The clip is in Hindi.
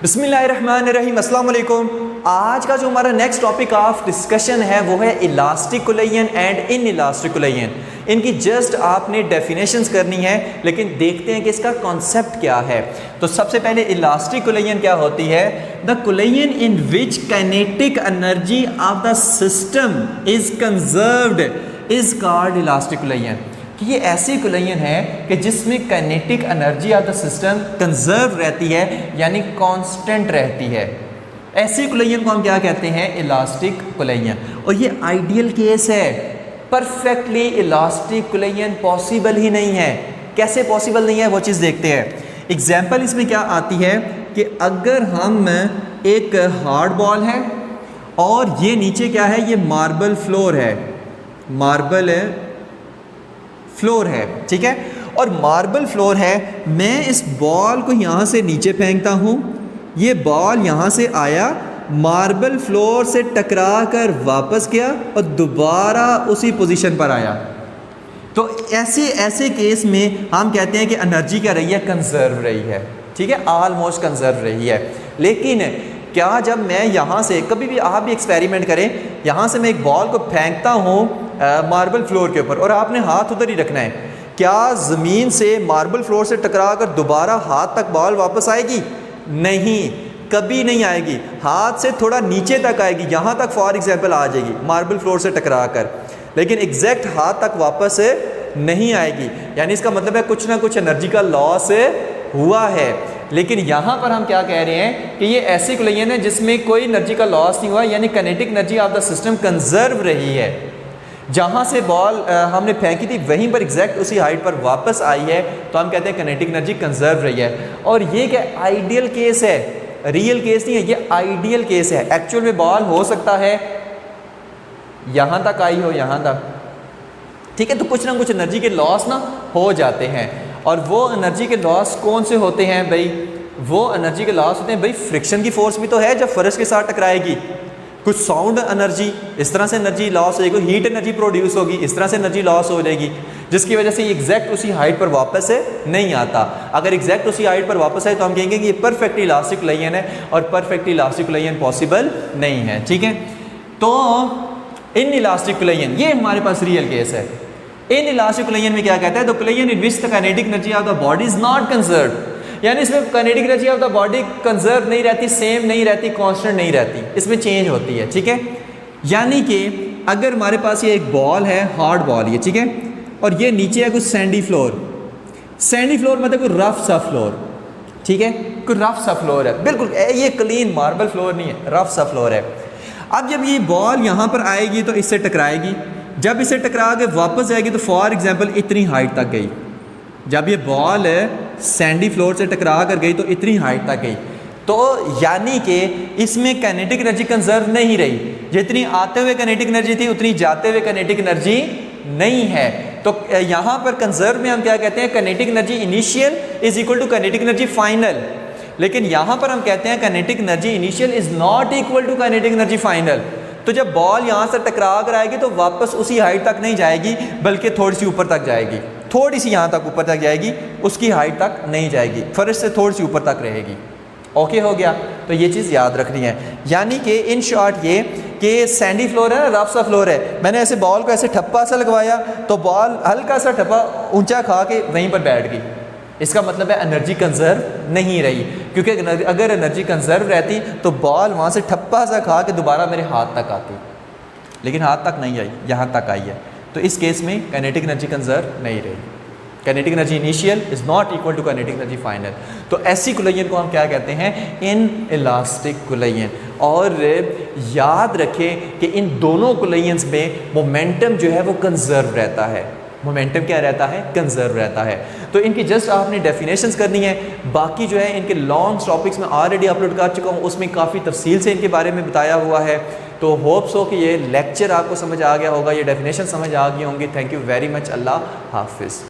बिस्मिल्लाहिर्रहमानिर्रहीम, अस्सलाम वालेकुम। आज का जो हमारा नेक्स्ट टॉपिक ऑफ डिस्कशन है वो है elastic collagen and in elastic collagen. इनकी जस्ट आपने डेफिनेशंस करनी है, लेकिन देखते हैं कि इसका कॉन्सेप्ट क्या है। तो सबसे पहले इलास्टिक कोलेजन क्या होती है? The collagen in which kinetic energy of the system is conserved is called elastic collagen. कि ये ऐसी कोलेजन है कि जिसमें kinetic energy of the system conserve रहती है, यानी कांस्टेंट रहती है। ऐसी कोलेजन को हम क्या कहते हैं? Elastic collision. और ये आइडियल केस है। परफेक्टली इलास्टिक कोलेजन पॉसिबल ही नहीं है। कैसे पॉसिबल नहीं है वो चीज़ देखते हैं। एग्जाम्पल इसमें क्या आती है कि अगर हम एक हार्ड बॉल है और ये नीचे क्या है, ये मार्बल फ्लोर है, मार्बल फ्लोर है, ठीक है, और मार्बल फ्लोर है। मैं इस बॉल को यहाँ से नीचे फेंकता हूँ, ये बॉल यहाँ से आया, मार्बल फ्लोर से टकरा कर वापस गया और दोबारा उसी पोजीशन पर आया। तो ऐसे केस में हम कहते हैं कि एनर्जी क्या रही है? कंजर्व रही है, ठीक है, ऑलमोस्ट कंजर्व रही है। लेकिन क्या जब मैं यहाँ से, कभी भी आप भी एक्सपेरिमेंट करें, यहाँ से मैं एक बॉल को फेंकता हूँ मार्बल फ्लोर के ऊपर और आपने हाथ उधर ही रखना है, क्या ज़मीन से मार्बल फ्लोर से टकरा कर दोबारा हाथ तक बॉल वापस आएगी? नहीं, कभी नहीं आएगी। हाथ से थोड़ा नीचे तक आएगी, यहाँ तक फॉर एग्जांपल आ जाएगी मार्बल फ्लोर से टकरा कर, लेकिन एग्जैक्ट हाथ तक वापस नहीं आएगी। यानी इसका मतलब है कुछ ना कुछ एनर्जी का लॉस हुआ है। लेकिन यहाँ पर हम क्या कह रहे हैं कि ये ऐसी कोलेजन है जिसमें कोई एनर्जी का लॉस नहीं हुआ, यानी kinetic energy of the system conserve रही है। जहाँ से बॉल हमने फेंकी थी वहीं पर एग्जैक्ट उसी हाइट पर वापस आई है, तो हम कहते हैं काइनेटिक एनर्जी कंजर्व रही है। और ये क्या आइडियल केस है, रियल केस नहीं है, ये आइडियल केस है। एक्चुअल में बॉल हो सकता है यहाँ तक आई हो, यहाँ तक, ठीक है, तो कुछ ना कुछ एनर्जी के लॉस ना हो जाते हैं। और वो एनर्जी के लॉस कौन से होते हैं भाई? वो एनर्जी के लॉस होते हैं भाई, फ्रिक्शन की फोर्स भी तो है जब फर्श के साथ टकराएगी, कुछ साउंड एनर्जी, इस तरह से एनर्जी लॉस होगी, हीट एनर्जी प्रोड्यूस होगी, इस तरह से एनर्जी लॉस हो जाएगी, जिसकी वजह से ये एग्जैक्ट उसी हाइट पर वापस नहीं आता। अगर एग्जैक्ट उसी हाइट पर वापस आए तो हम कहेंगे कि ये परफेक्टली इलास्टिक कोलेजन है, और परफेक्टली इलास्टिक कोलेजन पॉसिबल नहीं है, ठीक है। तो इन इलास्टिक कोलेजन ये हमारे पास रियल केस है। इन इलास्टिक कोलेजन में क्या कहता है? The collagen in which the kinetic energy of the body is not conserved, यानी इसमें kinetic energy of the body conserve नहीं रहती, सेम नहीं रहती, कांस्टेंट नहीं रहती, इसमें चेंज होती है, ठीक है। यानी कि अगर हमारे पास ये एक बॉल है, हार्ड बॉल ये, ठीक है, और ये नीचे है कुछ सैंडी फ्लोर। सैंडी फ्लोर मतलब कोई रफ सा फ्लोर, ठीक है, कोई रफ सा फ्लोर है, बिल्कुल ये क्लीन मार्बल फ्लोर नहीं है, रफ सा फ्लोर है। अब जब ये बॉल यहाँ पर आएगी तो इससे टकराएगी, जब इसे टकरा के वापस जाएगी तो फॉर एग्जांपल इतनी हाइट तक गई। जब ये बॉल सैंडी फ्लोर से टकरा कर गई तो इतनी हाइट तक गई, तो यानी कि इसमें काइनेटिक एनर्जी कंजर्व नहीं रही। जितनी आते हुए काइनेटिक एनर्जी थी उतनी जाते हुए काइनेटिक एनर्जी नहीं है। तो यहाँ पर कंजर्व में हम क्या कहते हैं? Kinetic energy initial is equal to kinetic energy final. लेकिन यहाँ पर हम कहते हैं kinetic energy initial is not equal to kinetic energy final. तो जब बॉल यहाँ से टकरा कर आएगी तो वापस उसी हाइट तक नहीं जाएगी, बल्कि थोड़ी सी ऊपर तक जाएगी, थोड़ी सी यहाँ तक ऊपर तक जाएगी, उसकी हाइट तक नहीं जाएगी, फर्श से थोड़ी सी ऊपर तक रहेगी। ओके हो गया? तो ये चीज़ याद रखनी है। यानी कि इन शॉर्ट ये कि सैंडी फ्लोर है ना, रफ सा फ्लोर है, मैंने ऐसे बॉल को ऐसे ठप्पा सा लगवाया तो बॉल हल्का सा ठप्पा ऊंचा खा के वहीं पर बैठ गई। इसका मतलब है एनर्जी कंजर्व नहीं रही, क्योंकि अगर एनर्जी कंजर्व रहती तो बॉल वहाँ से ठप्पा सा खा के दोबारा मेरे हाथ तक आती, लेकिन हाथ तक नहीं आई, यहाँ तक आई है। तो इस केस में काइनेटिक एनर्जी कंजर्व नहीं रही। Kinetic energy initial is not equal to kinetic energy final. तो ऐसी कोलेजन को हम क्या कहते हैं? Inelastic collision. और याद रखें कि इन दोनों कोलेजन्स में मोमेंटम जो है वो कंजर्व रहता है। मोमेंटम क्या रहता है? कंजर्व रहता है। तो इनकी जस्ट आपने डेफिनेशंस करनी है। बाकी जो है इनके लॉन्ग टॉपिक्स में ऑलरेडी अपलोड कर चुका हूँ, उसमें काफ़ी तफसील से इनके बारे में बताया हुआ है। तो होप्स हो कि ये लेक्चर आपको समझ आ गया होगा, ये डेफिनेशन समझ आ गई होंगी। Thank you very much. अल्लाह हाफिज़।